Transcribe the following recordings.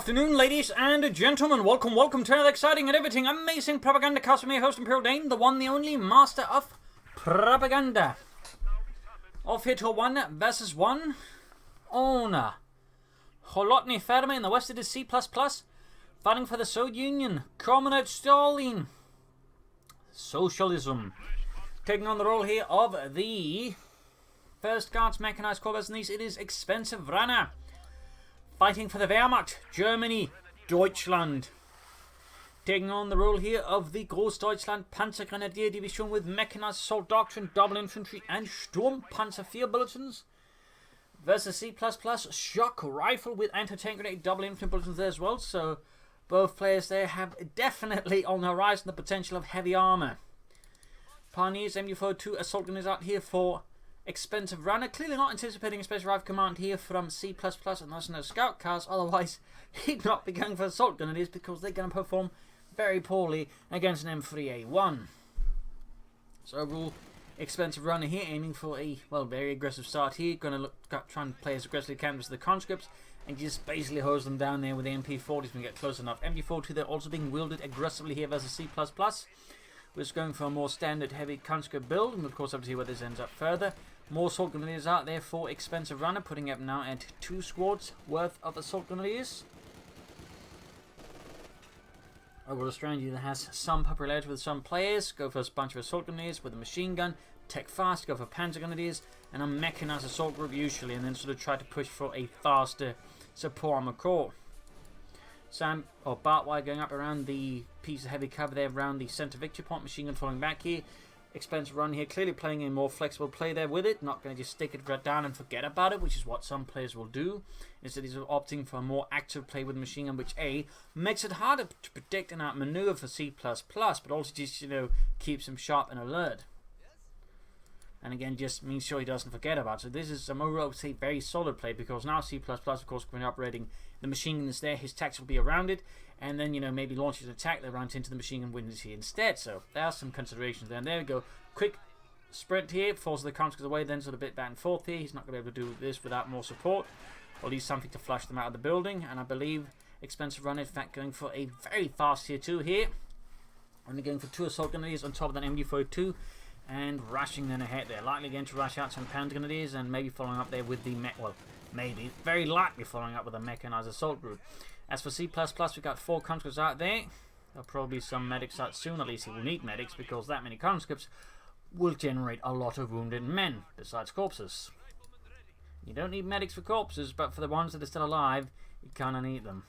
afternoon, ladies and gentlemen. Welcome to another exciting and everything amazing Propagandacaster with me, host Imperial Dane, the one, the only master of propaganda. Off here to a 1 versus 1 owner. Kholodny Ferma in the west of the C++, fighting for the Soviet Union. Comrade Stalin. Socialism. Taking on the role here of the First Guards Mechanized Corps. It is Expensive Runner. Fighting for the Wehrmacht, Germany, Deutschland. Taking on the role here of the Großdeutschland Panzergrenadier Division with Mechanized Assault Doctrine, Double Infantry and Sturmpanzer 4 bulletins. Versus C++, Shock Rifle with Anti-Tank Grenade, Double Infantry bulletins there as well. So both players there have definitely on the horizon the potential of heavy armor. Pioneers MU-42 Assault Grenades out here for Expensive Runner, clearly not anticipating a special rifle command here from C++, and there's no scout cars, otherwise he'd not be going for assault grenadiers because they're going to perform very poorly against an M3A1. So overall, Expensive Runner here aiming for a, well, very aggressive start here, going to try and play as aggressively as can with the conscripts and just basically hose them down there with the MP40s when we get close enough. MG42 they're also being wielded aggressively here versus C++. We're just going for a more standard heavy conscript build, and of course up to see where this ends up further. More assault grenadiers out there for Expensive Runner, putting up now at 2 squads worth of assault grenadiers. Overall, a strategy that has some popularity with some players. Go for a bunch of assault grenadiers with a machine gun, tech fast, go for panzer grenadiers, and a mechanized assault group usually, and then sort of try to push for a faster support armor corps. Sam or Bartwire going up around the piece of heavy cover there around the center victory point, machine gun falling back here. Expensive Run here, clearly playing a more flexible play there with it, not going to just stick it right down and forget about it, which is what some players will do. Instead, he's opting for a more active play with machine gun, which A, makes it harder to predict and outmaneuver for C++, but also just, keeps him sharp and alert. And again, just means sure he doesn't forget about it. So this is a more, I would say, very solid play, because now C++, of course, when operating, the machine gun is there, his tactics will be around it, and then, maybe launches an attack that runs into the machine gun wins here instead. So there are some considerations there. And there we go. Quick sprint here, forces the conscripts away, then sort of a bit back and forth here. He's not going to be able to do this without more support, or at least something to flush them out of the building. And I believe Expensive Runner, in fact, going for a very fast tier 2 here. Only going for 2 assault grenadiers on top of that MG42. And rushing then ahead there. Likely going to rush out some panzer grenadiers and maybe following up there with the very likely following up with a mechanized assault group. As for C++, we've got 4 conscripts out there. There'll probably be some medics out soon. At least he will need medics, because that many conscripts will generate a lot of wounded men, besides corpses. You don't need medics for corpses, but for the ones that are still alive, you kind of need them.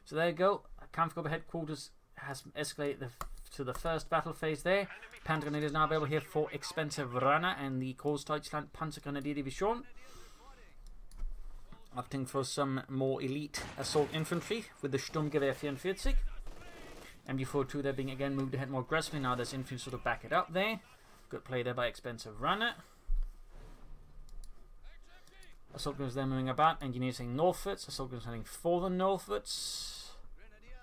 So there you go. Kampfgruppe headquarters has escalated to the first battle phase there. Panzer Grenadier is now available here for Expensive Runner and the Großdeutschland Panzergrenadier Division. Opting for some more elite assault infantry with the Sturmgewehr 44. MG42 there being again moved ahead more aggressively. Now there's infantry sort of back it up there. Good play there by Expensive Runner. Assault guns there moving about. Engineers heading northwards. Assault guns heading further northwards.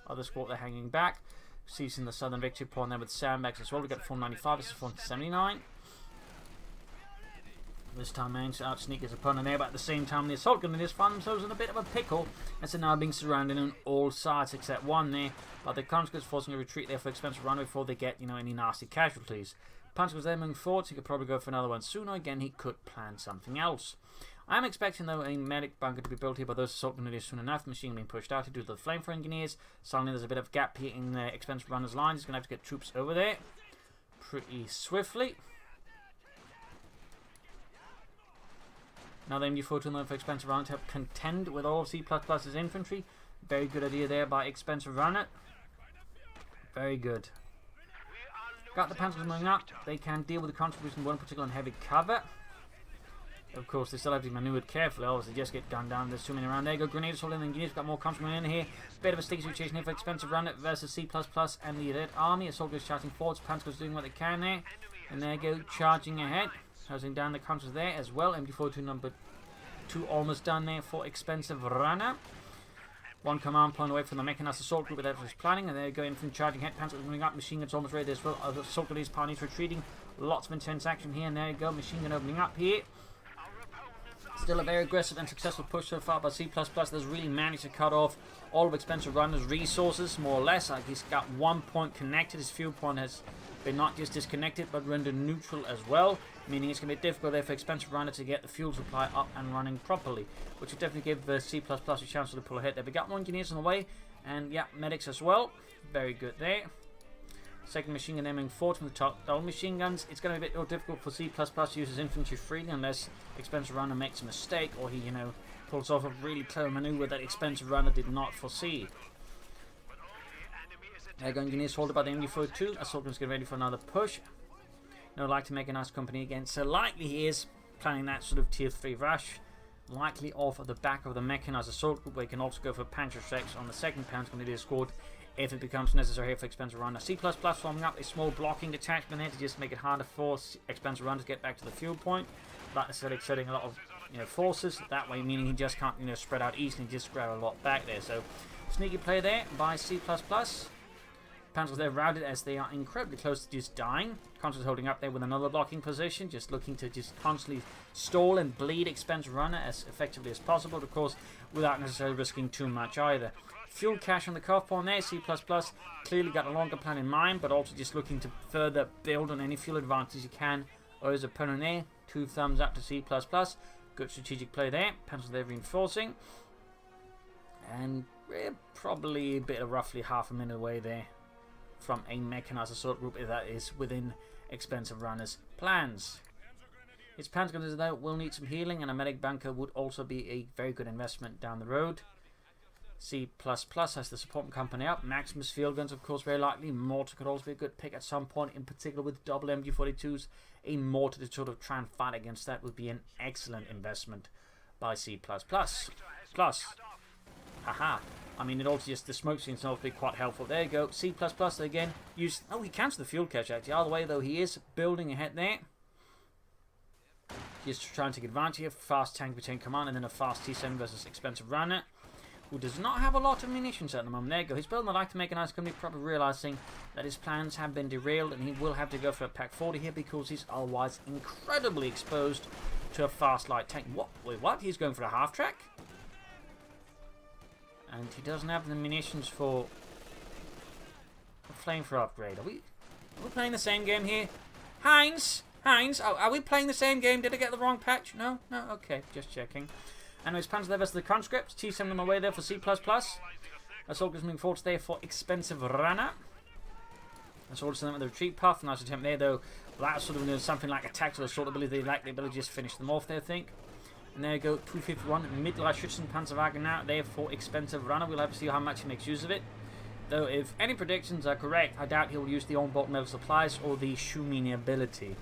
Other squad they're hanging back. Seizing the southern victory point there with sandbags as well. We've got 495, this is 479. This time managed to outsneak his opponent there, but at the same time the assault grenadiers find themselves in a bit of a pickle as they're now being surrounded on all sides except one there. But the conscripts forcing a retreat there for Expensive Runner before they get any nasty casualties. Punch was there moving forward, so he could probably go for another one sooner. Again, he could plan something else. I'm expecting, though, a medic bunker to be built here by those assault grenadiers soon enough. Machine being pushed out to do the flamethrower engineers. Suddenly there's a bit of gap here in the Expensive Runner's lines. He's going to have to get troops over there pretty swiftly. Now the MG42 for Expensive Runner to help contend with all of C++'s infantry. Very good idea there by Expensive Runner. Very good. Got the panzers moving up. They can deal with the contribution one particular in heavy cover. Of course, they still have to be maneuvered carefully, otherwise they just get gunned down. There's too many around. There you go, grenades holding the engineers. Got more conscripts in here. Bit of a sticky situation here for Expensive Runner versus C++ and the Red Army. Assault goes charging forwards. Panzers doing what they can there. And there you go, charging ahead. Hosing down the conscripts there as well. MG42 number 2 almost done there for Expensive Runner. One command point away from the mechanized assault group that was planning, and there you go, infantry charging head, panzers moving up, machine guns almost ready as well. Assault grenadiers, pioneers retreating. Lots of intense action here, and there you go, machine gun opening up here. Still a very aggressive and successful push so far by C++. That's really managed to cut off all of Expensive Runner's resources, more or less. Like he's got 1 point connected. His fuel point has been not just disconnected, but rendered neutral as well. Meaning it's going to be difficult there for Expensive Runner to get the fuel supply up and running properly. Which would definitely give C++ a chance to pull ahead there. We got 1 engineers on the way. And yeah, medics as well. Very good there. Second machine gun aiming forward from the top. Double machine guns. It's going to be a bit more difficult for C++ to use his infantry freely unless Expensive Runner makes a mistake or he, pulls off a really clever maneuver that Expensive Runner did not foresee. There go engineers holded by the MG42. Assault gun's getting ready for another push. No, like to make a nice company again. So likely he is planning that sort of tier 3 rush. Likely off at the back of the Mechanized assault group where he can also go for Panzer Strikes on the second Panzer Grenadier squad if it becomes necessary for Expensive Runner. C++ forming up a small blocking detachment here to just make it harder for Expensive Runner to get back to the fuel point. Like I said, exerting a lot of forces that way, meaning he just can't spread out easily and just grab a lot back there. So sneaky play there by C++. Panzers there routed as they are incredibly close to just dying. Constantly holding up there with another blocking position, just looking to just constantly stall and bleed Expensive Runner as effectively as possible, of course, without necessarily risking too much either. Fuel cache on the cuff point there. C++ clearly got a longer plan in mind, but also just looking to further build on any fuel advantage he can over his opponent there. 2 thumbs up to C++. Good strategic play there. Pencil there reinforcing. And we're probably a bit of roughly half a minute away there from a Mechanized assault group if that is within Expensive Runner's plans. His Panzer gunners though will need some healing, and a medic bunker would also be a very good investment down the road. C++ has the support company up. Maximus field guns, of course, very likely. Mortar could also be a good pick at some point, in particular with double MG42s. A mortar to sort of try and fight against that would be an excellent investment by C++. Haha. I mean, it also just, the smoke screen itself would be quite helpful. There you go. C++ again. Use. Oh, he cancelled the fuel cache actually. Either way, though, he is building ahead there. Just trying to take advantage of fast tank between command and then a fast T7 versus Expensive Runner, who does not have a lot of munitions at the moment. There you go. He's building a like to make a nice company, probably realizing that his plans have been derailed and he will have to go for a Pack 40 here because he's otherwise incredibly exposed to a fast light tank. What? Wait, what? He's going for a Halftrack? And he doesn't have the munitions for a flamethrower upgrade. Are we playing the same game here? Heinz, are we playing the same game? Did I get the wrong patch? No? Okay, just checking. Anyways, Panzer there versus the conscripts. T7 on the way there for C++. Assault is moving forward there for Expensive Runner. Assault is them with the retreat path. Nice attempt there though. That's sort of something like a tactical assault ability. They like the ability to just finish them off there, I think. And there you go, 251 Midlife Schützen Panzerwagen now there for Expensive Runner. We'll have to see how much he makes use of it. Though if any predictions are correct, I doubt he'll use the on-board metal supplies or the Shumini ability.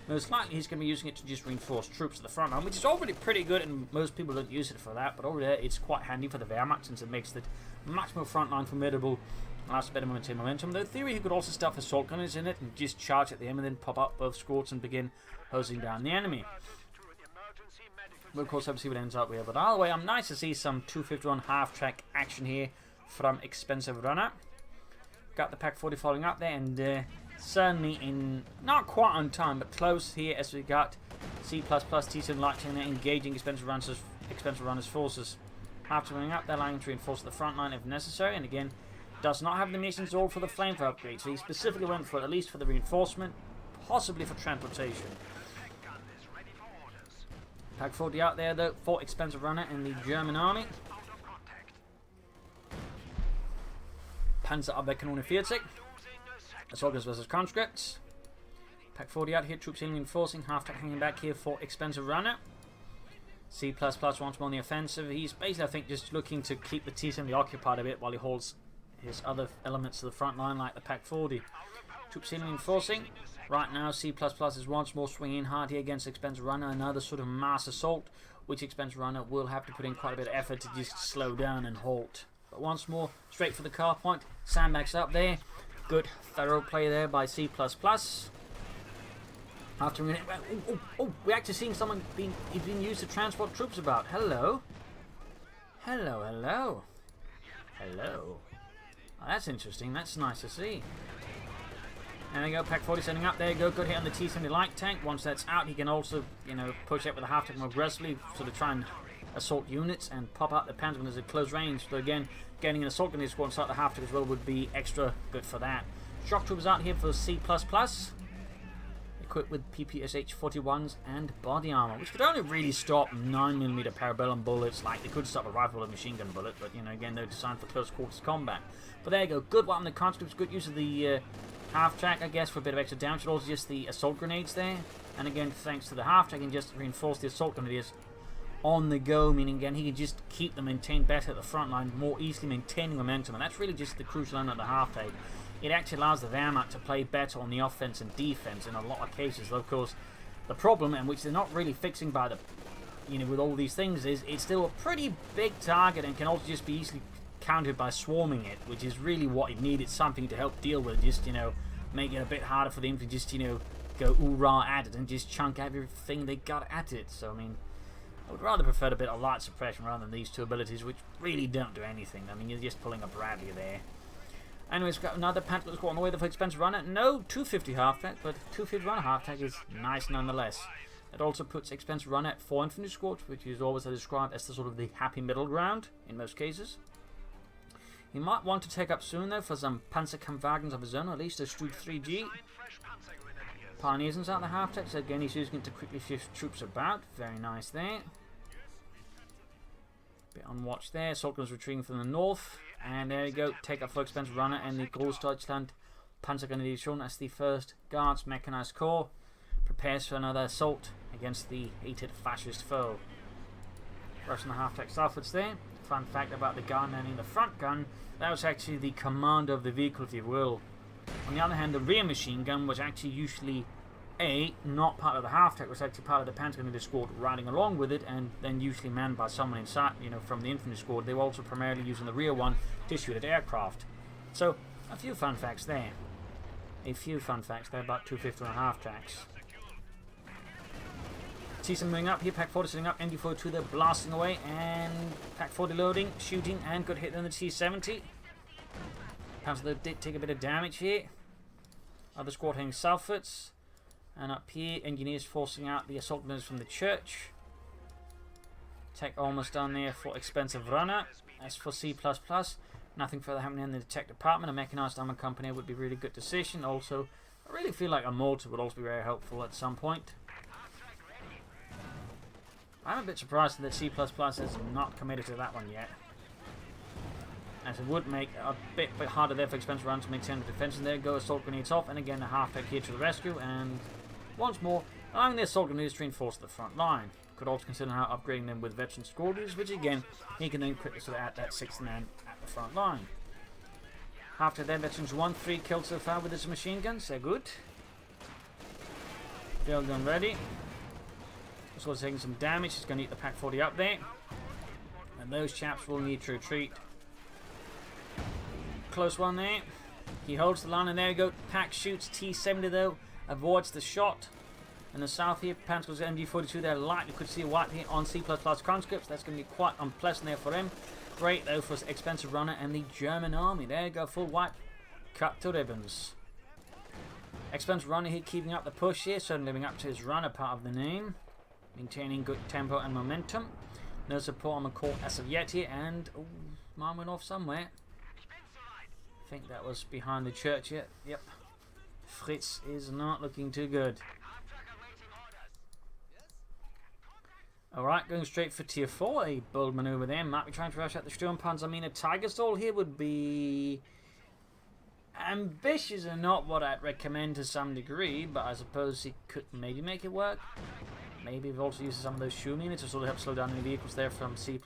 Most likely he's going to be using it to just reinforce troops at the front line, which is already pretty good and most people don't use it for that, but over there it's quite handy for the Wehrmacht since it makes it much more frontline formidable and has a better momentum. Though in theory he could also stuff assault gunners in it and just charge at the end and then pop up both squads and begin hosing down the enemy. We'll of course have to see what ends up here, but either way, I'm nice to see some 251 half-track action here from Expensive Runner. Got the Pack 40 following up there, and certainly in not quite on time, but close here as we got C++ T7 lighting there engaging Expensive Runner's forces. After running up, they're allowing to reinforce the front line if necessary, and again, does not have the missions all for the flamethrower upgrade, so he specifically went for it, at least for the reinforcement, possibly for transportation. Pack 40 out there though for Expensive Runner in the German army. Panzer Abwehrkanone 40. Assaulters versus conscripts. Pack 40 out here, troops reinforcing, half-track hanging back here for Expensive Runner. C++ once more on the offensive. He's basically, I think, just looking to keep the T-70 occupied a bit while he holds his other elements to the front line like the Pack 40. Troops reinforcing. Right now, C++ is once more swinging hard here against Expensive Runner. Another sort of mass assault, which Expensive Runner will have to put in quite a bit of effort to just slow down and halt. But once more, straight for the car point. Sandbags up there. Good thorough play there by C++. After a minute, we're actually seeing someone being used to transport troops about. Hello. Hello. Oh, that's interesting. That's nice to see. And there you go, Pack 40 setting up. There you go, good hit on the T-70 light tank. Once that's out, he can also, you know, push up with the half-tank more aggressively, sort of try and assault units and pop out the panzer when there's at close range. So again, getting an assault grenade squad inside the half-tank as well would be extra good for that. Shock troopers out here for C++, equipped with PPSH 41s and body armor, which could only really stop 9mm parabellum bullets. Like, they could stop a rifle or machine gun bullet, but you know, again, they're designed for close quarters combat. But there you go, good weapon, the conscripts, good use of the half-track, I guess, for a bit of extra damage, but also just the assault grenades there. And again, thanks to the half-track, he can just reinforce the assault grenades on the go, meaning again, he can just keep them maintained better at the front line, more easily maintaining momentum, and that's really just the crucial element of the half-track. It actually allows the Wehrmacht to play better on the offense and defense in a lot of cases. Though, of course, the problem, and which they're not really fixing by the, you know, with all these things, is it's still a pretty big target and can also just be easily countered by swarming it, which is really what it needed, something to help deal with, just, you know, make it a bit harder for them to just, you know, go oorah at it and just chunk everything they got at it. So, I mean, I would rather prefer a bit of light suppression rather than these two abilities, which really don't do anything. I mean, you're just pulling a Bradley there. Anyways, we've got another Panther squad on the way for expensive runner. No 250 half-track, but 250 runner half-track is nice nonetheless. It also puts expensive runner at 4 infantry squads, which is always described as the sort of the happy middle ground in most cases. He might want to take up soon though for some Panzerkampfwagens of his own, or at least a Stug 3G. Pioneers out the half-track, so again he's using it to quickly shift troops about. Very nice there. Bit on watch there. Assault guns retreating from the north. And there you go, take up for expensive runner and the Großdeutschland Panzergrenadier as the 1st Guards Mechanized Corps prepares for another assault against the hated fascist foe. Rushing the half-track southwards there. Fun fact about the gun and in the front gun, that was actually the commander of the vehicle, if you will. On the other hand, the rear machine gun was actually usually not part of the half-track, was actually part of the Panzergrenadier squad riding along with it, and then usually manned by someone inside, you know, from the infantry squad. They were also primarily using the rear one to shoot at aircraft. So, a few fun facts there. A few fun facts there about 250 and half-tracks. T-7 moving up here, Pack 40 sitting up, MD-42 they're blasting away, and Pack 40 loading, shooting, and good hit on the T-70. Perhaps they did take a bit of damage here. Other squad heading southwards. And up here, engineers forcing out the assault gunners from the church. Tech almost done there for expensive runner. As for C++, nothing further happening in the tech department. A mechanized armor company would be a really good decision. Also, I really feel like a mortar would also be very helpful at some point. I'm a bit surprised that C++ is not committed to that one yet, as it would make a bit harder there for expensive runs to maintain the defense. And there go, assault grenades off, and again a half-track here to the rescue, and once more allowing the assault grenades to reinforce the front line. Could also consider how upgrading them with veteran squadrons, which again he can then quickly sort of add that 6th man at the front line. After that, veterans 1-3 killed so far with his machine guns, they're good. Field gun ready. Also taking some damage, he's going to eat the Pack 40 up there, and those chaps will need to retreat. Close one there. He holds the line, and there you go. Pack shoots T-70 though, avoids the shot. In the south here, Pants goes MD-42 there. Lightly could see a wipe here on C++ conscripts. That's going to be quite unpleasant there for him. Great though for his expensive runner and the German army. There you go, full wipe. Cut to ribbons. Expensive runner here keeping up the push here, certainly living up to his runner part of the name. Maintaining good tempo and momentum. No support on the court as of yet here, and ooh, mine went off somewhere. I think that was behind the church here. Yep. Fritz is not looking too good. Alright, going straight for tier 4. A bold maneuver there. Might be trying to rush out the Sturmpanzer. I mean, a Tiger stall here would be ambitious and not what I'd recommend to some degree, but I suppose he could maybe make it work. Maybe we've also used some of those Shumi units to sort of help slow down any vehicles there from C++,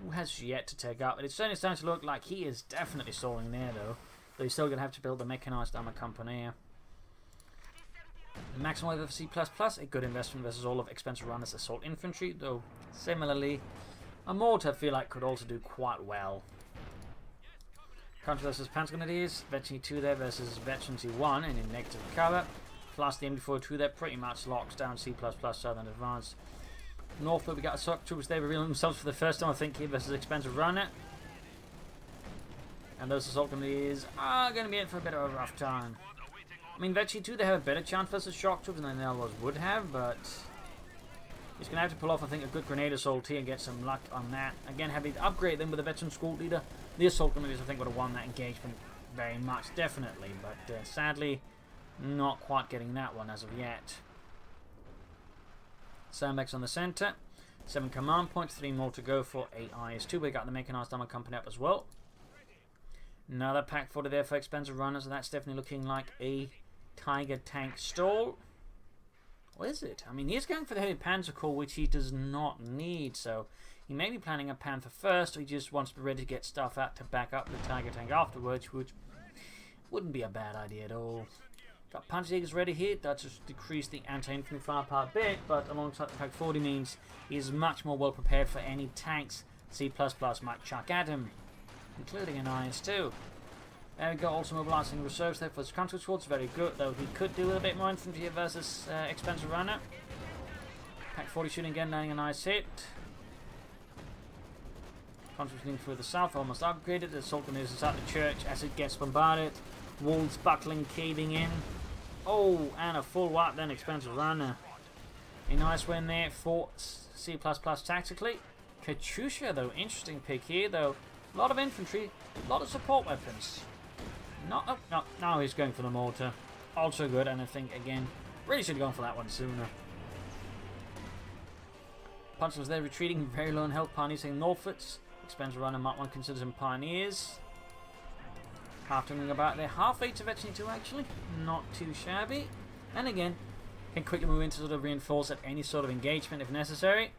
who has yet to take up. But it's certainly starting to look like he is definitely stalling there, though he's still going to have to build the mechanized armor company. Maximum weight of C++, a good investment versus all of expensive runners assault infantry, though similarly, a mortar I feel like could also do quite well. Country versus Panzergrenadiers, Veteran 2 there versus Veteran 1 and in negative cover. Plus the MD-42 there pretty much locks down C++ Southern Advance. North, we got assault troopers there revealing themselves for the first time, I think, here versus expensive runner. And those assault grenadiers are going to be in for a bit of a rough time. I mean, Vecchi 2, they have a better chance versus shock troops than the others would have, but he's going to have to pull off, I think, a good grenade assault here and get some luck on that. Again, having to upgrade them with a veteran school leader. The assault grenades, I think, would have won that engagement very much, definitely, but sadly, not quite getting that one as of yet. Sandbags on the center, 7 command points, 3 more to go for 8 IS-2. We got the Mechanized armor company up as well. Another pack 40 there for expensive runners, and that's definitely looking like a Tiger tank stall. What is it? I mean, he's going for the heavy panzer core, which he does not need, so he may be planning a Panther first, or he just wants to be ready to get stuff out to back up the Tiger tank afterwards, which wouldn't be a bad idea at all. Got Panzerjägers ready here. That just decreased the anti-infantry firepower a bit, but alongside the Pack 40 means he's much more well prepared for any tanks C++ might chuck at him, including an IS-2. There we go, also mobilizing reserves there for his counter squads. Very good, though he could do with a bit more infantry here versus expensive runner. Pack 40 shooting again, landing a nice hit. Contributing through the south, almost upgraded. The assault grenades is at the church as it gets bombarded. Walls buckling, caving in. Oh, and a full wipe then, expensive runner. A nice win there for C++ tactically. Katyusha, though, interesting pick here, though. A lot of infantry, a lot of support weapons. No, now he's going for the mortar. Also good, and I think, again, really should have gone for that one sooner. Punchers there retreating, very low in health. Pioneers saying Norfolks. Expensive runner, Mark 1 considers him Pioneers. Half turning about there. Half 8 to Veteran 2, actually. Not too shabby. And again, can quickly move into sort of reinforce at any sort of engagement if necessary,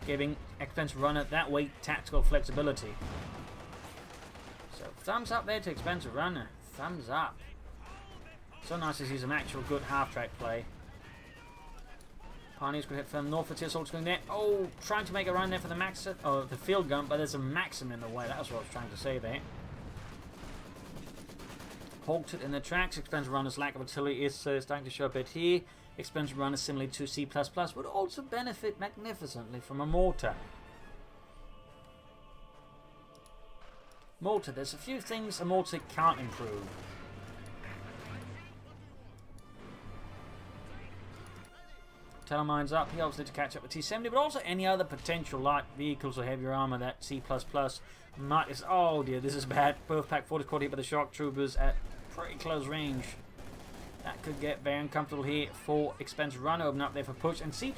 giving expensive runner that way tactical flexibility. So thumbs up there to expensive runner. Thumbs up. So nice to see some actual good half-track play. Pioneers could hit firm north for assaults going there. Oh, trying to make a run there for the the field gun, but there's a Maxim in the way. That's what I was trying to say there. Halted in the tracks. Expensive runner's lack of artillery is starting to show a bit here. Expensive runner, similarly to C++, would also benefit magnificently from a mortar. Mortar, there's a few things a mortar can't improve. Telemine's up here, obviously to catch up with T-70, but also any other potential light vehicles or heavier armor that C++ might. Oh dear, this is bad. Both Pack 40 caught hit by the shock troopers at pretty close range. That could get very uncomfortable here for expensive runner. Open up there for push, and C++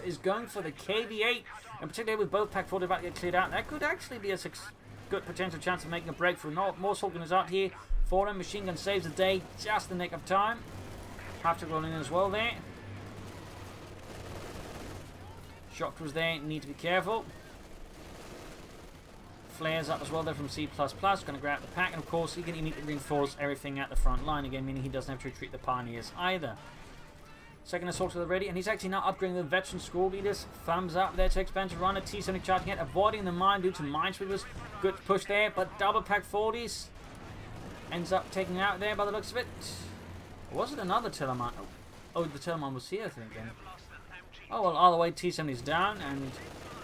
is going for the KV-8, and particularly with both Pack 40 about to get cleared out, that could actually be a good potential chance of making a breakthrough. No, more assault gunners out here for him. Machine gun saves the day, just the nick of time. Halftrack rolling in as well there. Shock was there, need to be careful. Flares up as well there from C++, going to grab the pack, and of course he can immediately reinforce everything at the front line again, meaning he doesn't have to retreat the Pioneers either. Second assault to the ready, and he's actually now upgrading the veteran school leaders. Thumbs up there to expansion runner, T-70 charging it, avoiding the mine due to minesweepers. Good push there, but double Pack 40s. Ends up taking out there by the looks of it. Or was it another Telemine? Oh, the Telemine was here, I think, then. Oh, well, either way, T-70's down, and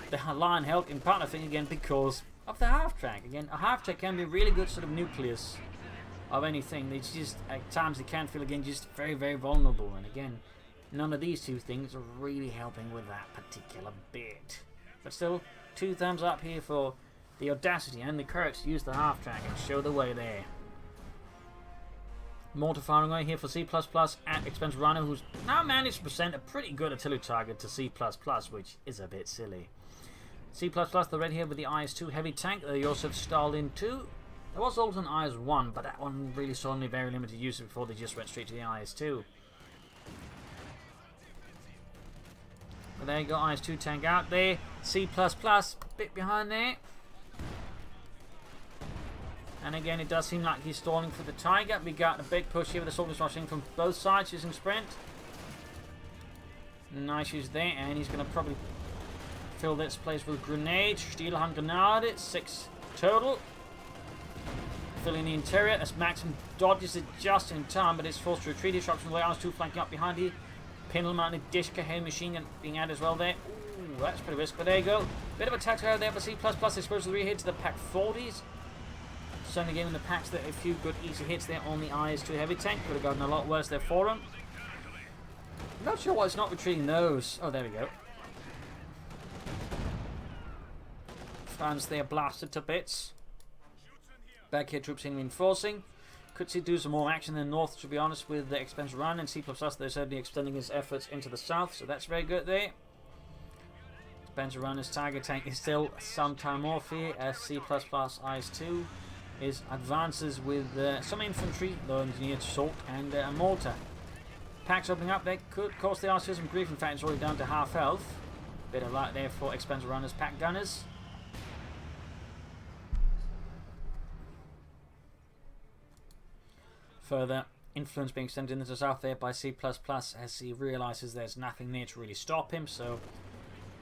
the line held in part, I think, again, because of the half-track. Again, a half-track can be a really good sort of nucleus of anything. It's just, at times, it can feel, again, just very, very vulnerable. And again, none of these two things are really helping with that particular bit. But still, 2 thumbs up here for the audacity and the courage to use the half-track and show the way there. Mortar firing away here for C++ at expensive runner, who's now managed to present a pretty good artillery target to C++, which is a bit silly. C++, the red here with the IS-2 heavy tank. They also have Stalin 2. There was also an IS-1, but that one really saw only very limited use before they just went straight to the IS-2. But there you go, IS-2 tank out there. C++, bit behind there. And again, it does seem like he's stalling for the Tiger. We got a big push here with the soldiers rushing from both sides using sprint. Nice use there, and he's going to probably fill this place with grenades. Steelhand grenade, 6 total. Filling the interior as Maxim dodges it just in time, but it's forced to retreat. He shots from the way. IS-2 flanking up behind here. Pinel mounted Dishka heavy machine gun being added as well there. Ooh, that's pretty risky, but there you go. Bit of a tactical there for C++, exposed to the rear here to the Pack 40s. Certainly giving the packs a few good easy hits there on the IS-2 heavy tank. Could have gotten a lot worse there for him. Not sure why it's not retreating those. Oh, there we go. France there blasted to bits. Back here, troops in reinforcing. Could see do some more action in the north, to be honest, with the expense run and C++. They're certainly extending his efforts into the south, so that's very good there. Expense run, his Tiger tank is still some time off here as C++ IS-2 is advances with some infantry, though engineered assault and a mortar. Packs opening up, they could cause the IS-2 some grief. In fact, it's already down to half health. Bit of light there for expense runners, pack gunners. Further influence being extended into the south there by C++ as he realises there's nothing there to really stop him. So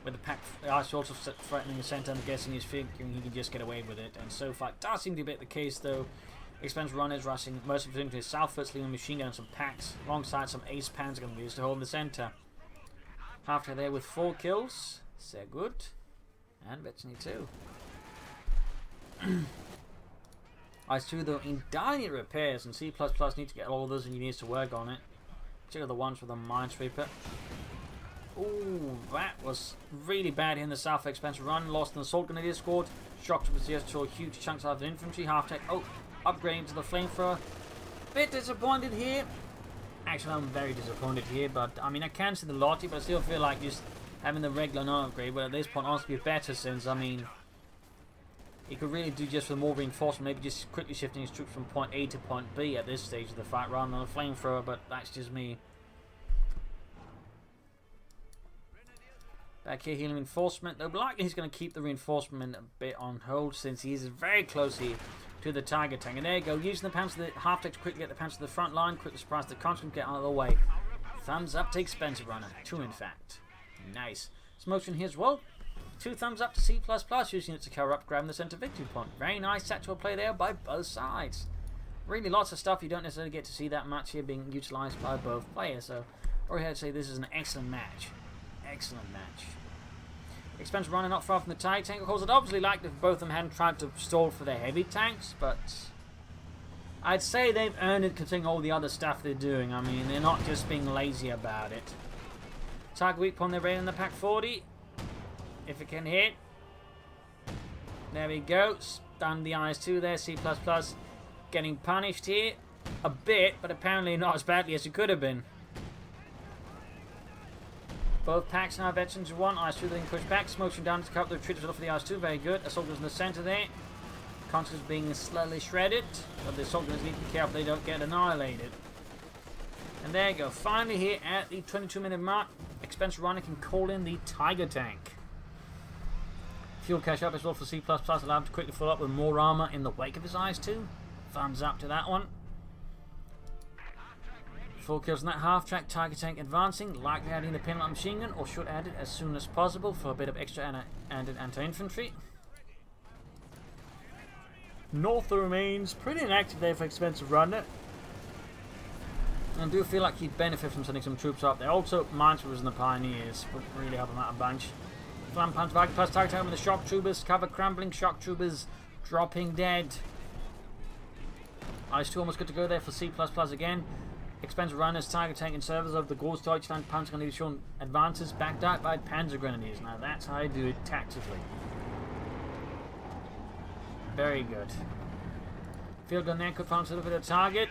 with the pack, IS also threatening the centre, I'm guessing he's figuring he can just get away with it. And so far, it does seem to be the case though. Expense runners rushing most of into his southwards, leaving machine gun and some packs alongside some ace panzer going to be used to hold in the centre. Halftrack there with 4 kills. Sehr good. And Betsy too. IS-2 though in dire need repairs, and C++ need to get all of those engineers to work on it. Check out the ones with the Minesweeper. Ooh, that was really bad here in the south expense run. Lost an assault grenadier squad. Shocked to just saw huge chunks out of the infantry. Halftrack, oh, upgrading to the flamethrower. Bit disappointed here. Actually, I'm very disappointed here, but I mean, I can see the logic, but I still feel like just having the regular non-upgrade would at this point honestly be better, since, I mean, he could really do just with more reinforcement, maybe just quickly shifting his troops from point A to point B at this stage of the fight rather than a flamethrower, but that's just me. Back here, healing reinforcement. Though likely he's going to keep the reinforcement a bit on hold, since he is very close here to the Tiger tank. And there you go, using the pants of the Halftrack to quickly get the pants to the front line, quickly surprise the constant, get out of the way. Thumbs up to expensive runner. 2 in fact. Nice. Smoke in here as well. 2 thumbs up to C++, using it to cover up, grabbing the centre victory point. Very nice tactical play there by both sides. Really lots of stuff you don't necessarily get to see that much here being utilised by both players. So, or here to say this is an excellent match. Excellent match. Expense running not far from the Tiger tank. Of course, I'd obviously liked if both of them hadn't tried to stall for their heavy tanks, but I'd say they've earned it considering all the other stuff they're doing. I mean, they're not just being lazy about it. Tiger weak point, they're raiding the pack 40. If it can hit. There we go. Stunned the IS-2 there. C++ getting punished here. A bit, but apparently not as badly as it could have been. Both packs now veterans of 1. IS-2 then push back. Smoking down to cover the retreat for the IS-2. Very good. Assault goes in the centre there. Conscripts being slowly shredded. But the assault gunners need to be careful they don't get annihilated. And there you go. Finally here at the 22-minute mark, expense runner can call in the Tiger tank. Fuel cache up as well for C++, allowed him to quickly fill up with more armour in the wake of his IS-2. Thumbs up to that one. 4 kills on that Halftrack. Tiger tank advancing, likely adding the pinlight machine gun, or should add it as soon as possible for a bit of extra anti-infantry. North remains pretty inactive there for expensive runner. And I do feel like he'd benefit from sending some troops up there. Also, Minesweepers and the Pioneers would really help him out a bunch. Flam Punch Viking plus Tiger tank with the shock troopers, cover crumbling, shock troopers dropping dead. IS-2 almost good to go there for C++ again. Expensive runners, Tiger tank and servers of the Großdeutschland Panzer Grenadiers shown advances backed out by Panzer Grenadiers. Now that's how I do it tactically. Very good. Field gun there could find a little bit of target.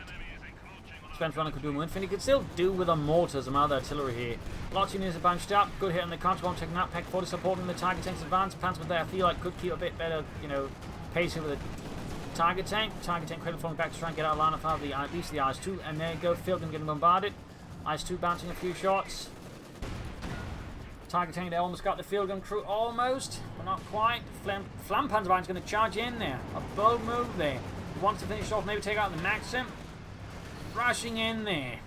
Expensive runner could do more infantry. Could still do with a mortar, some other artillery here. Lots of units are bunched up. Good hit on the constant one, taking out Pack 40, supporting the Tiger tank's advance. Plans with there, I feel like could keep a bit better, you know, pacing with the Tiger tank. Tiger tank quickly falling back to try and get out of line of fire of the, at least the IS-2. And there you go, field gun getting bombarded. IS-2 bouncing a few shots. Tiger tank, they almost got the field gun crew, almost, but not quite. Flam Panzerwein's going to charge in there. A bold move there. He wants to finish off, maybe take out the Maxim. Rushing in there.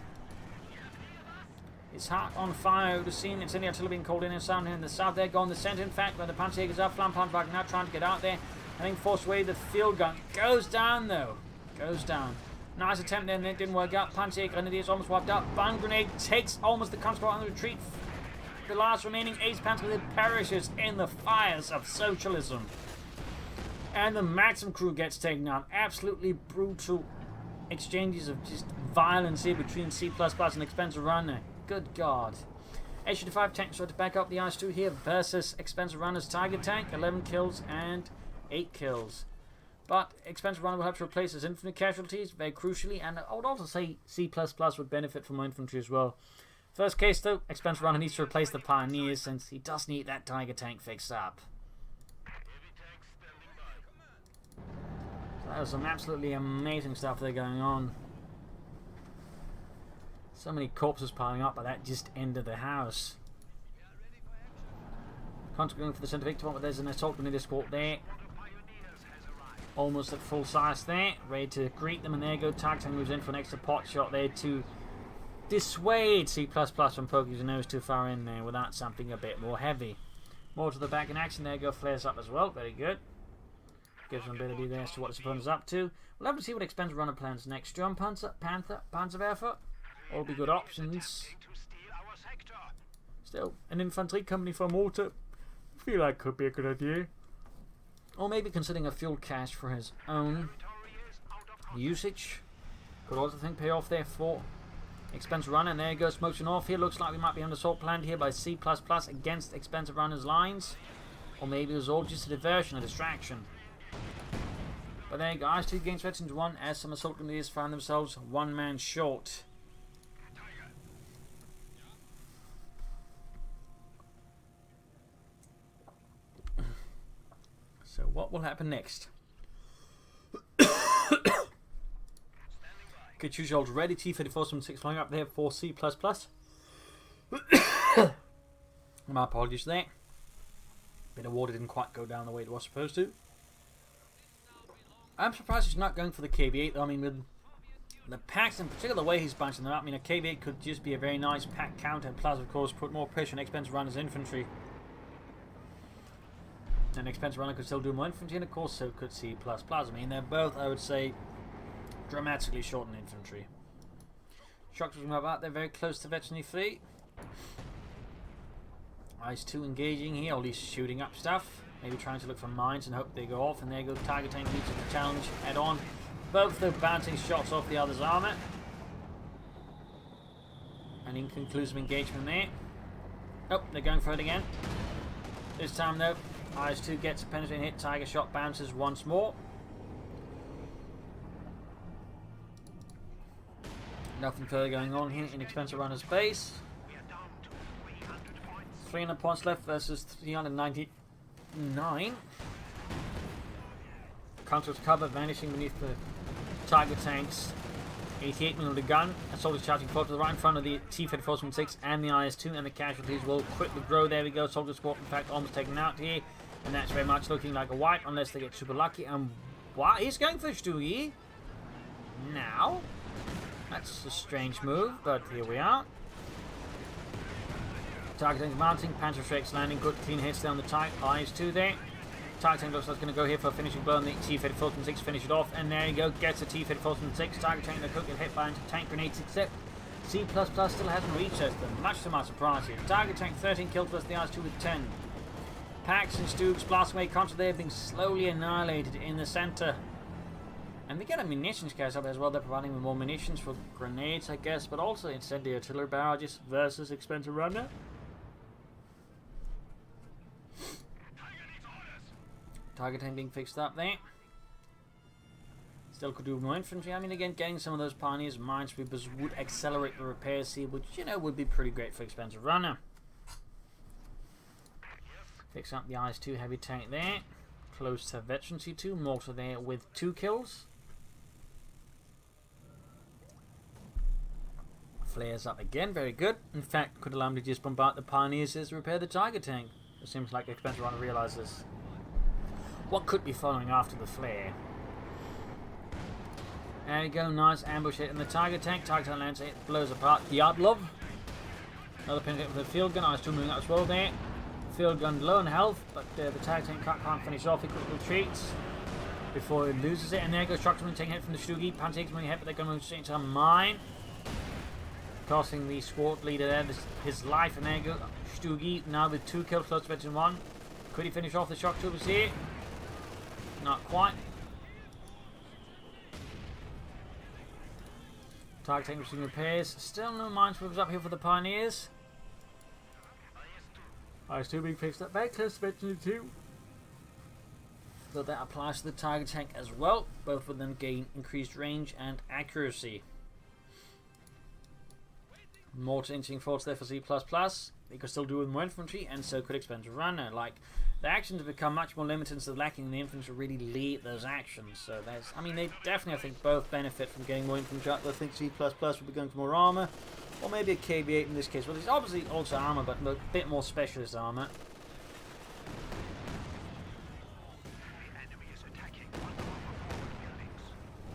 It's hot on fire over the scene. It's in the artillery being called in and sound here in the south. They're going the centre, in fact, where the Panzerjägers are. Flam Panzerwagen now trying to get out there. I think forced away the field gun. Goes down though. Goes down. Nice attempt there, and it didn't work out. Panzerjäger Grenadiers almost wiped out. Bang grenade takes almost the conscript on the retreat. The last remaining ace Panzer perishes in the fires of socialism. And the Maxim crew gets taken out. Absolutely brutal exchanges of just violence here between C++ and Expensive Runner. Good God. HU5 tanks try to back up the IS-2 here versus Expensive Runner's Tiger tank. 11 kills and 8 kills. But Expensive Runner will have to replace his infantry casualties very crucially, and I would also say C++ would benefit from more infantry as well. First case though, Expensive Runner needs to replace the Pioneers since he does need that Tiger tank fixed up. So that was some absolutely amazing stuff there going on. So many corpses piling up by that just end of the house. Contra going for the centre victim, but there's an assault grenade escort there. Almost at full size there, ready to greet them, and there you go. Tiger tank moves in for an extra pot shot there to dissuade C++ from poking his nose too far in there without something a bit more heavy. More to the back in action, there you go. Flares up as well, very good. Gives them ability there as to what his opponent's up to. We'll have to see what Expensive Runner plans next. Drum Panther, Panzerwerfer, all be good options. Still, an infantry company for mortar, I feel like could be a good idea. Or maybe considering a fuel cache for his own usage. Could also think pay off there for Expensive Runner. And there you go, smokes off here. Looks like we might be on assault planned here by C++ against Expensive Runner's lines. Or maybe it was all just a diversion, a distraction. But there you go, IS-2 gains threats into 1 as some assault grenadiers found themselves one man short. So what will happen next? Katyusha ready, T-3476 flying up there for C++. My apologies there. Bit of water didn't quite go down the way it was supposed to. I'm surprised he's not going for the KV-8 though. I mean, with the packs, in particular the way he's bunching them up, I mean, a KV-8 could just be a very nice pack counter, plus of course put more pressure on Expensive Runner's infantry. And Expensive Runner could still do more infantry, and of course so could C++. I mean, they're both, I would say, dramatically short in infantry. Shock troops move out, they're very close to veterinary fleet. IS-2 engaging here, or at least shooting up stuff. Maybe trying to look for mines and hope they go off, and there goes Tiger tank meets the challenge head on. Both though bouncing shots off the other's armour. An inconclusive engagement there. Oh, they're going for it again. This time though, IS-2 gets a penetrating hit, Tiger shot bounces once more. Nothing further going on here in Expensive Runner's base. 300 points left versus 399. Counter cover vanishing beneath the Tiger tanks. 88mm gun. Assault is charging forward to the right in front of the T-3476 and the IS-2, and the casualties will quickly grow. There we go. Soldier squad, in fact, almost taken out here. And that's very much looking like a wipe unless they get super lucky. And wow, he's going for Stugi. Now. That's a strange move, but here we are. Tiger tank mounting, Panzer Shrek's landing, good clean hits down the IS-2 there. Tiger tank looks like it's going to go here for a finishing blow, and the T-3476 finish it off, and there you go, gets the T-3476. Tiger tank that could get hit by anti-tank grenades, except C++ still hasn't reached them, much to my surprise here. Tiger tank 13 kills versus the IS-2 with 10. Packs and Stoogs blasting away, Contra there being slowly annihilated in the centre. And they get a munitions case up as well. They're providing with more munitions for grenades, I guess, but also instead the artillery barrages versus Expensive Runner. Tiger tank being fixed up there. Still could do more infantry. I mean, again, getting some of those Pioneers minesweepers would accelerate the repairs here, which, you know, would be pretty great for Expensive Runner. Fix up the IS-2 heavy tank there. Close to veteran C2. Mortar there with 2 kills. Flares up again, very good. In fact, could allow me to just bombard the Pioneers as repair the Tiger tank. It seems like Expensive Runner realizes what could be following after the flare. There you go, nice ambush hit in the Tiger tank. Tiger tank lands it, blows apart Diatlov. Another pin hit with the field gun. IS-2 moving up as well there. Field gun low in health, but the Tiger tank can't finish off. He quickly retreats before he loses it. And there goes Shockman taking a hit from the Stugi. Pantakes moving ahead, but they're going to move straight into a mine, costing the squad leader there his life. And there you go, Stugi now with 2 kills, close to veteran 1. Could he finish off the shock troopers here? Not quite. Target tank machine repairs. Still no minesweepers up here for the Pioneers. IS-2 being fixed up very close to Veteran 2. But that applies to the target tank as well. Both of them gain increased range and accuracy. Mortar inching forwards there for C++. They could still do with more infantry, and so could Expensive Runner. Like, the actions have become much more limited, instead of lacking the infantry to really lead those actions. So there's, I mean, they definitely, I think, both benefit from getting more infantry out. I think C++ will be going for more armor, or maybe a KB8 in this case. Well, it's obviously also armor, but a bit more specialist armor.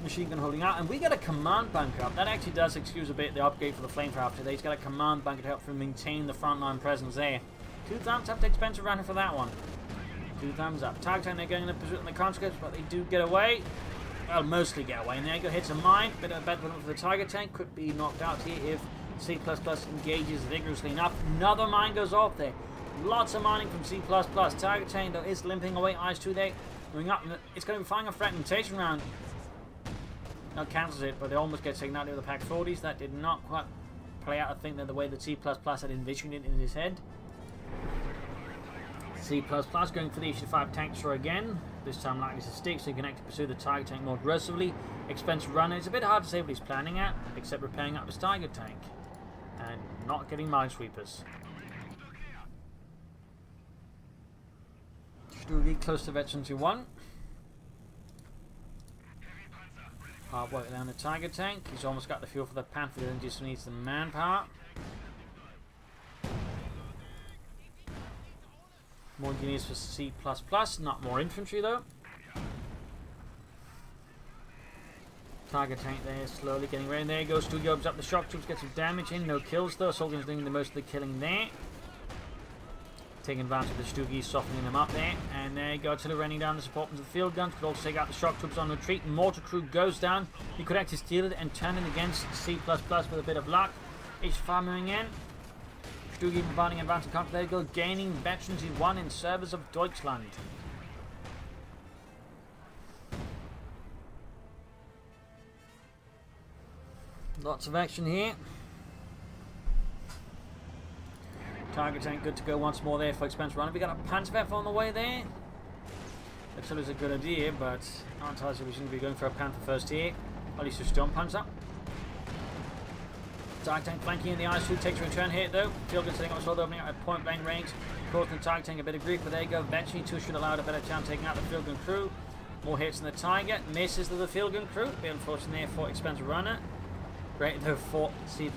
Machine gun holding out, and we get a command bunker up. That actually does excuse a bit the upgrade for the flamethrower after. He's got a command bunker to help him maintain the frontline presence there. 2 thumbs up to Expensive Runner for that one. 2 thumbs up. Target tank, they're going in pursuit on the conscripts, but they do get away. Well, mostly get away. And there you go, hits a mine. Bit of a bad one for the target tank. Could be knocked out here if C++ engages vigorously enough. Another mine goes off there. Lots of mining from C++. Target tank, though, is limping away. IS-2 there. Going up. It's going to be firing a fragmentation round. That cancels it, but they almost get taken out with the Pack 40s. That did not quite play out, I think, the way that C++ had envisioned it in his head. C++ going for the Issue-5 tank destroyer again. This time likely to stick, so he can actually pursue the target tank more aggressively. Expensive Runner. It's a bit hard to say what he's planning at, except repairing up his target tank. And not getting minesweepers. Stugi close to Veteran 2-1. Hard work down the target tank. He's almost got the fuel for the Panther, and just needs the manpower. More engineers for C++, not more infantry though. Target tank there, slowly getting ready. There goes Stugi, opens up the shock troops, gets some damage in, no kills though. Soldiers doing the most of the killing there. Taking advantage of the Stugi, softening them up there. And there you go, artillery running down the support into the field guns. Could also take out the shock troops on retreat. Mortar crew goes down. He could actually steal it and turn it against C++ with a bit of luck. H5 moving in. Stugi providing advanced counter. There you go, gaining Veterans 1 in service of Deutschland. Lots of action here. Target tank good to go once more there for Expensive Runner. We got a Panzerwerfer on the way there. Actually, it's a good idea, but not entirely sure we shouldn't be going for a Panther first here. At least a Storm Panzer. Target tank flanking in the IS-2 takes a return hit though. Field gun setting up a sword opening at point blank range. Causing the target tank a bit of grief, but there you go. Eventually, 2 should allow a better chance taking out the field gun crew. More hits than the Tiger. Misses to the field gun crew. Be unfortunate there for Expensive Runner. Great though for C++.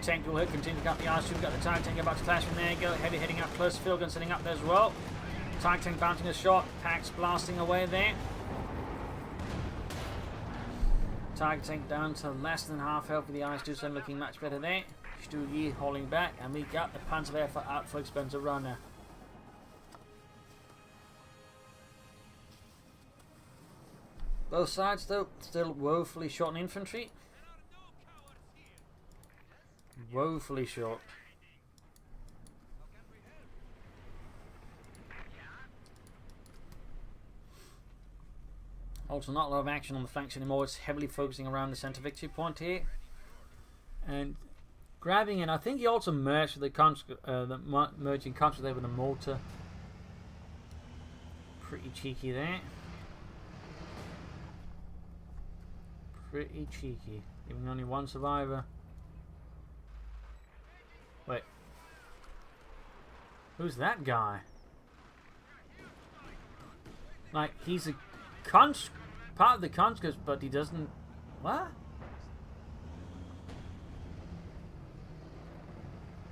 Tank will hit, continue to cut the IS-2. We've got the target tank about to clash from there. Go heavy hitting up close. Field gun setting up there as well. Target tank bouncing a shot. Packs blasting away there. Target tank down to less than half health with the IS-2, so looking much better there. Stugi holding back, and we got the Panzerwerfer out for Expensive Runner. Both sides though still woefully short in infantry. Woefully short. Also not a lot of action on the flanks anymore. It's heavily focusing around the centre victory point here. And grabbing in, I think he also merged with the merging conscript there with the mortar. Pretty cheeky there. Pretty cheeky. Giving only 1 survivor. Wait. Who's that guy? Like, he's a part of the conscripts, but he doesn't... What?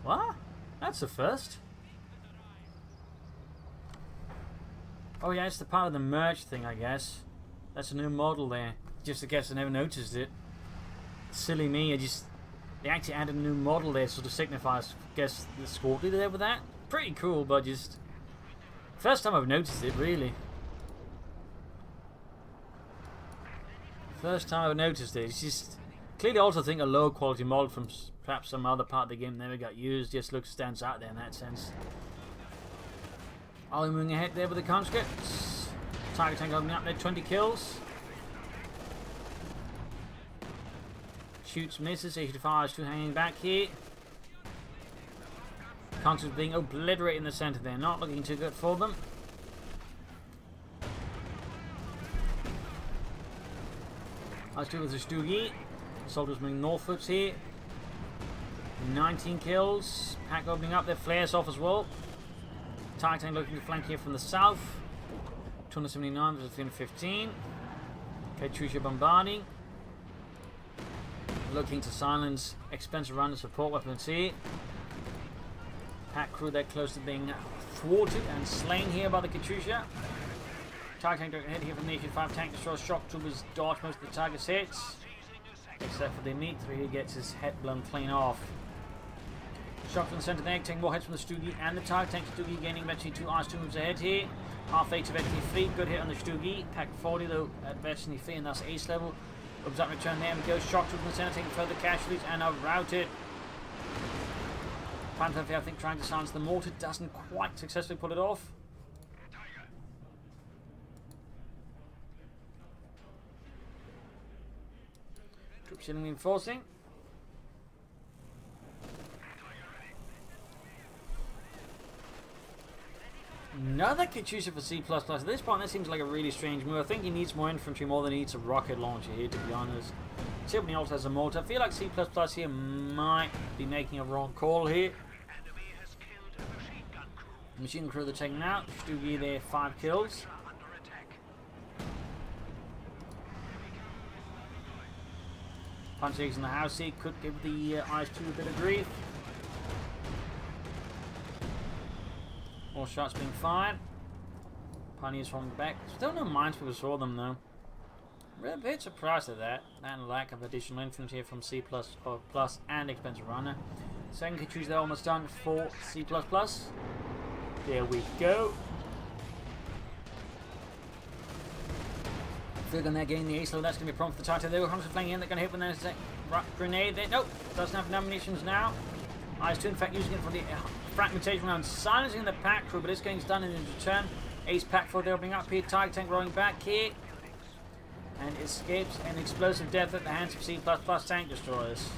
What? That's the first. Oh yeah, it's the part of the merge thing, I guess. That's a new model there. Just I guess I never noticed it. Silly me, they actually added a new model there, sort of signifies, I guess, the squad leader there with that. Pretty cool, but just... First time I've noticed it, really. First time I've noticed it. It's just... Clearly also I think a low quality model from perhaps some other part of the game never got used. Just stands out there in that sense. Ollie moving ahead there with the conscripts. Target tank opening up there, 20 kills. Shoots, misses, HT5 2 hanging back here. Conscripts being obliterated in the center there, not looking too good for them. Let's do with the Stoogie. Soldiers moving northwards here. 19 kills. Pack opening up, their flares off as well. Target tank looking to flank here from the south. 279 versus 315. Katyusha bombarding. Looking to silence expensive runner support weapons here. Pack crew there close to being thwarted and slain here by the Katyusha. Target tank ahead here from the HT5 tank destroys shock troopers, dodge most of the target's hits. Except for the Meat 3, he gets his head blown clean off. Shot from the center tank, taking more hits from the Stoogie and the target tank. Stoogie gaining eventually 2 R2 moves ahead here. Half 8 to Vetni feet, good hit on the Stoogie. Pack 40 though at Vetni feet, and that's ace level. Opens up return there and goes shock troop from the center, taking further casualties and are routed. Panther, I think, trying to silence the mortar, doesn't quite successfully pull it off. Troop shielding reinforcing. Another Katyusha for C++. At this point, this seems like a really strange move. I think he needs more infantry more than he needs a rocket launcher here, to be honest. See when he also has a mortar. I feel like C++ here might be making a wrong call here. Machine gun crew they're taking out. Stoogie there, 5 kills. Punch eggs in the house here could give the IS-2 a bit of grief. More shots being fired. Pioneers from the back. Still no minesweeper saw them though. We're a bit surprised at that. And lack of additional infantry from C++ and expensive runner. Second Katyusha they're almost done for C++. There we go. Field gun there getting the ace level. That's going to be a problem for the Tartar. They were constantly flanking in. They're going to hit with their grenade. Nope, doesn't have enough munitions now. IS-2 in fact using it for the fragmentation round, silencing the pack crew, but it's getting done in return. Ace pack 4 opening up here. Target tank rolling back here. And escapes an explosive death at the hands of C++ tank destroyers.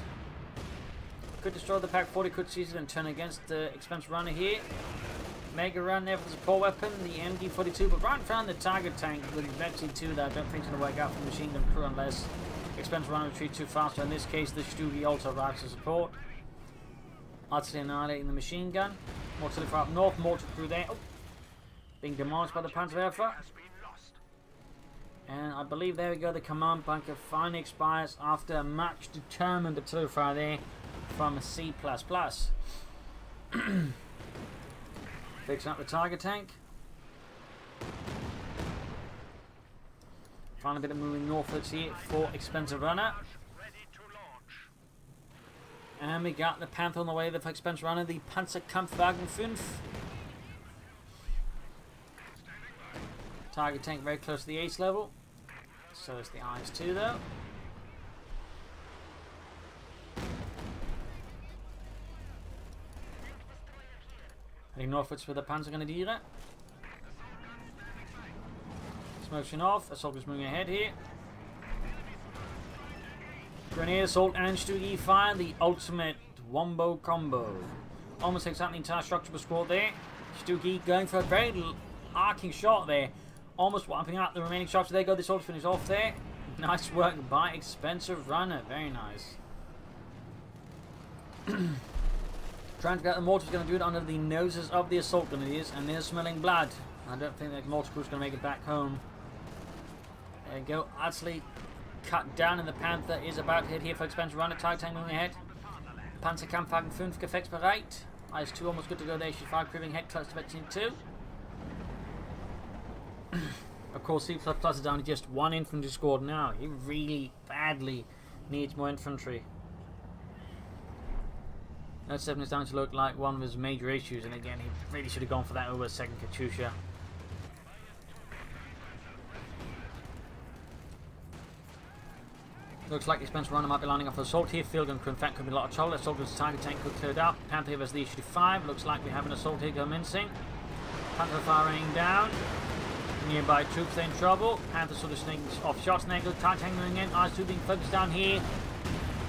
Could destroy the pack 40, could seize it and turn against the expensive runner here. Mega run there for the support weapon, the MG42, but right in front of the target tank with eventually 2 that I don't think is going to work out for the machine gun crew unless expensive runner retreat too fast. So in this case, the Stoogie also arrives to support. Utterly annihilating the machine gun. Mortar for up north, mortar crew there. Oh, being demolished by the Panzerwerfer. And I believe there we go, the command bunker finally expires after a much determined artillery fire there from a C++. Fixing up the target tank. Finally a bit of moving northwards here for expensive runner. And we got the Panther on the way, the expensive runner, the Panzerkampfwagen 5. Target tank very close to the ace level. So is the IS-2 though. Heading northwards with the Panzergrenadiere. Smoking off, assault is moving ahead here. Grenade assault and Stoogie fire, the ultimate wombo combo. Almost takes out the entire structure of the squad there. Stoogie going for a very arcing shot there. Almost wiping out the remaining shots. There you go, this all finished off there. Nice work by expensive runner, very nice. Trying to get the mortar is going to do it under the noses of the assault grenadiers, and they're smelling blood. I don't think the mortar crew is going to make it back home. There you go, utterly cut down, and the Panther is about to hit here for expensive runner. Target tank moving ahead. Panzerkampfwagen 5 gefechtsbereit. IS-2 almost good to go there. HT5 cribbing head close to Vetting 2. Of course, C++ is down to just 1 infantry squad now. He really badly needs more infantry. That 7 is down to look like one of his major issues, and again, he really should have gone for that over a second Katyusha. Looks like the expensive runner might be lining up for assault here. Field gun crew, in fact, could be a lot of trouble. Assault gun's target tank could cleared up. Panther has the issue 5. Looks like we have an assault here commencing. Panther firing down. Nearby troops are in trouble. Panther sort of sneaks off shots. And there goes Tank moving in. IS-2 being focused down here.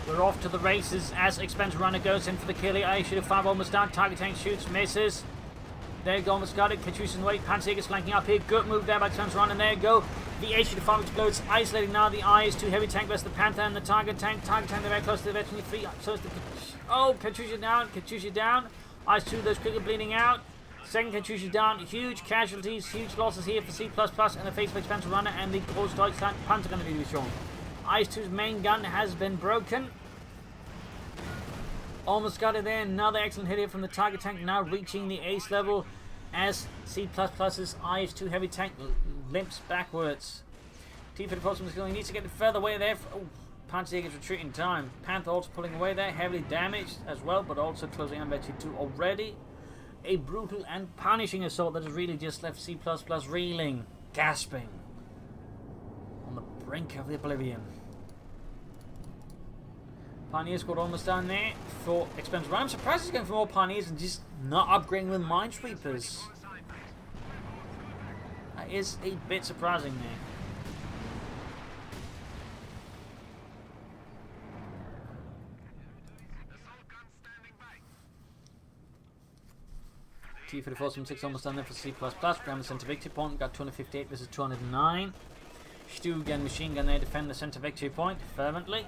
We're off to the races as Expense Runner goes in for the kill. A-85 almost down. Target Tank shoots, misses. There you go, almost got it. Katyusha's in the way. Panzer's flanking up here. Good move there by Expense Runner. And there you go. The A-85 explodes, isolating now the IS-2 Heavy Tank versus the Panther and the Target Tank. Target Tank, they're very close to the veteran. Free. So is the Katyusha down. Katyusha down. IS-2, those quickly bleeding out. Second Katyusha down. Huge casualties, huge losses here for C++ in the face of Expense Runner and the COH2 Panther going to be destroyed. IS-2's main gun has been broken. Almost got it there. Another excellent hit here from the Target Tank, now reaching the ace level as C++'s IS-2 Heavy Tank limps backwards. T-54 needs to get further away there. Panzer gets retreating in time. Panther also pulling away there, heavily damaged as well, but also closing on Betty 2 already. A brutal and punishing assault that has really just left C++ reeling, gasping, on the brink of the oblivion. Pioneer squad almost down there for Expense Run. I'm surprised he's going for more Pioneers and just not upgrading with Minesweepers. That is a bit surprising there. T-34-76 almost done there for C++. Grab the center victory point. Got 258 versus 209. Stu again, machine gun there, defend the center victory point fervently.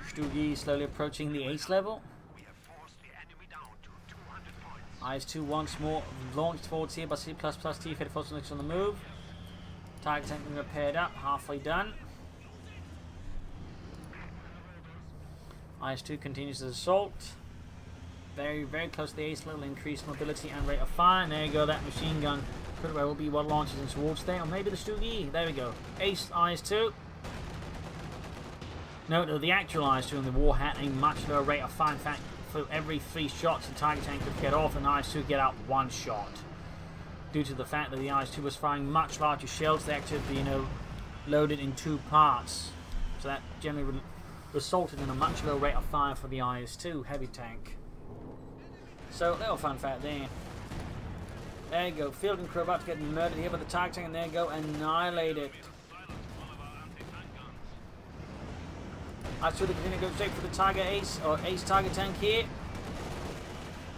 Stugi slowly approaching the ace level. IS-2 once more launched forwards here by C++. T-34-76 on the move. Target tank being repaired up, halfway done. IS-2 continues his assault. Very, very close to the ace level, increased mobility and rate of fire. And there you go, that machine gun pretty well will be what launches in towards there. Or maybe the Stugi. There we go. Ace IS-2. No, the actual IS-2 in the war had a much lower rate of fire. In fact, for every 3 shots the target tank could get off, and IS-2 get out 1 shot. Due to the fact that the IS-2 was firing much larger shells, they actually, loaded in 2 parts. So that generally resulted in a much lower rate of fire for the IS-2 heavy tank. So, little fun fact there. There you go. Field and crew about to get murdered here by the target tank, and there you go. Annihilated. IS-2 continue to go straight for the Tiger Ace, or Ace Target Tank here.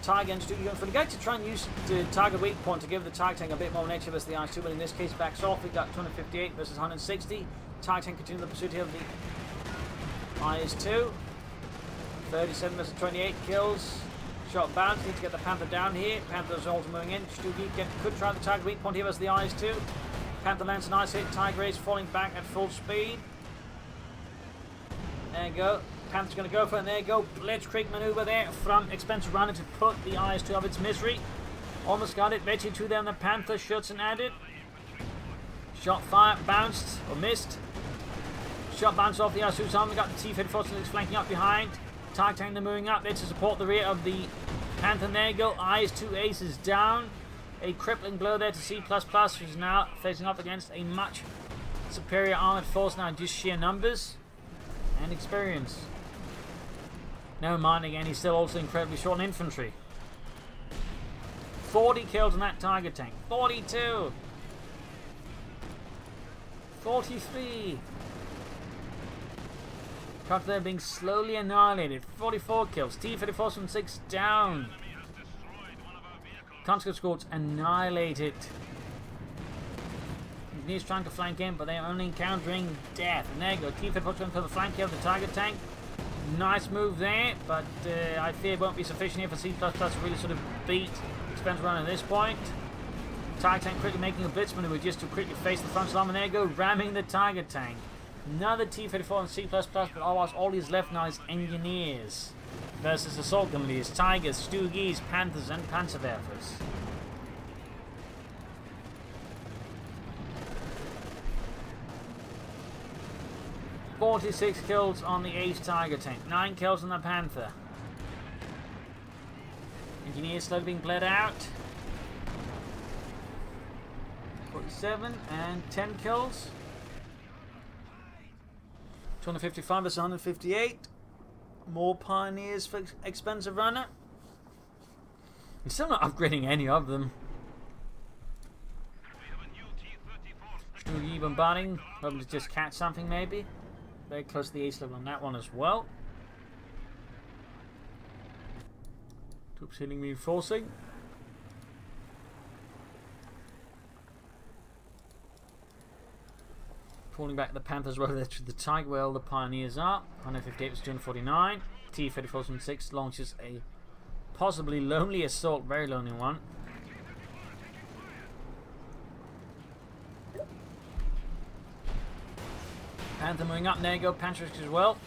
Tiger and Stu going for the guy to try and use the target weak point to give the Target Tank a bit more nature versus the IS-2, but in this case backs off. We got 258 versus 160. Target Tank continuing the pursuit here of the IS-2. 37 versus 28 kills. Shot bounce, need to get the Panther down here. Panther's also moving in. Stugi could try the target weak point here versus the IS-2. Panther lands a nice hit. Tiger Ace falling back at full speed. There you go. Panther's going to go for it, and there you go. Blitzkrieg maneuver there from Expense Runner to put the IS-2 of its misery. Almost got it. Betty 2 there on the Panther. Shoots and added. Shot fire, bounced, or missed. Shot bounced off the IS-2's arm. We got the T-54 flanking up behind. Target tank moving up there to support the rear of the Panther. And there you go. IS-2 aces down. A crippling blow there to C++, who's now facing off against a much superior armored force now, just sheer numbers and experience. Never mind, again, he's still also incredibly short in infantry. 40 kills on that target tank. 42. 43. Truck there being slowly annihilated. 44 kills. T-34-76 down. Conscript squads annihilated. Engineers trying to flank in, but they're only encountering death. And there you go. T-34 going for the flank here of the target tank. Nice move there, but I fear it won't be sufficient here for C++ to really sort of beat Expense Run at this point. Target tank quickly making a blitz maneuver just to quickly face the front alarm, and there you go, ramming the target tank. Another T-34 and C++, but all he's left now is engineers versus assault gunneers, Tigers, Stugis, Panthers, and Panzerwerfers. "46 kills on the Ace Tiger tank, 9 kills on the Panther. Engineers slowly being bled out. 47 and 10 kills. 255 versus 158. More Pioneers for Expensive Runner. I'm still not upgrading any of them. Still bombarding, hoping to just catch something maybe. Very close to the ace level on that one as well. Troops hitting, reinforcing. Pulling back the Panthers where the Tiger Whale, the Pioneers are. 158 was 249. T-34-6 launches a possibly lonely assault, very lonely one. Panther moving up, there you go, Panthers as well.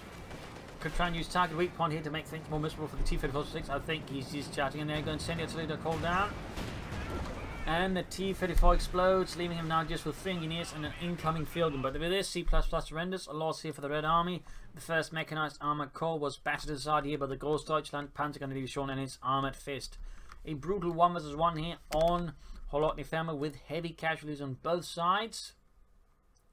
Could try and use target weak point here to make things more miserable for the T-34-6. I think he's just charging in there, going to send it to lead a call down. And the T-34 explodes, leaving him now just with 3 engineers and an incoming field gun. But with this, C++ surrenders. A loss here for the Red Army. The first mechanized armored corps was battered aside here by the Großdeutschland Panzer going to be shown in its armored fist. A brutal 1 versus 1 here on Kholodny Ferma with heavy casualties on both sides.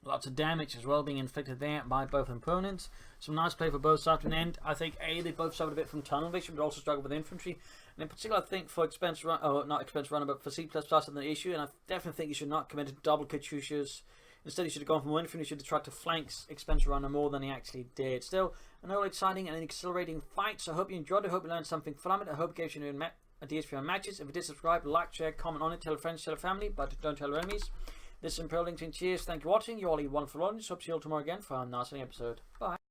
Lots of damage as well being inflicted there by both opponents. Some nice play for both sides to an end. I think they both suffered a bit from tunnel vision, but also struggled with infantry. And in particular, I think for expense run, not expense runner, but for C++ is an issue. And I definitely think you should not commit to double Katyushas. Instead, you should have gone for more infantry. You should have tried to flank expense runner more than he actually did. Still, an all exciting and an exhilarating fight. So I hope you enjoyed it. I hope you learned something from it. I hope it gave you new ideas for your matches. If you did subscribe, like, share, comment on it, tell a friend, tell a family, but don't tell your enemies. This is Imperial LinkedIn. Cheers. Thank you for watching. You all eat wonderful audience. Hope to see you all tomorrow again for our next episode. Bye.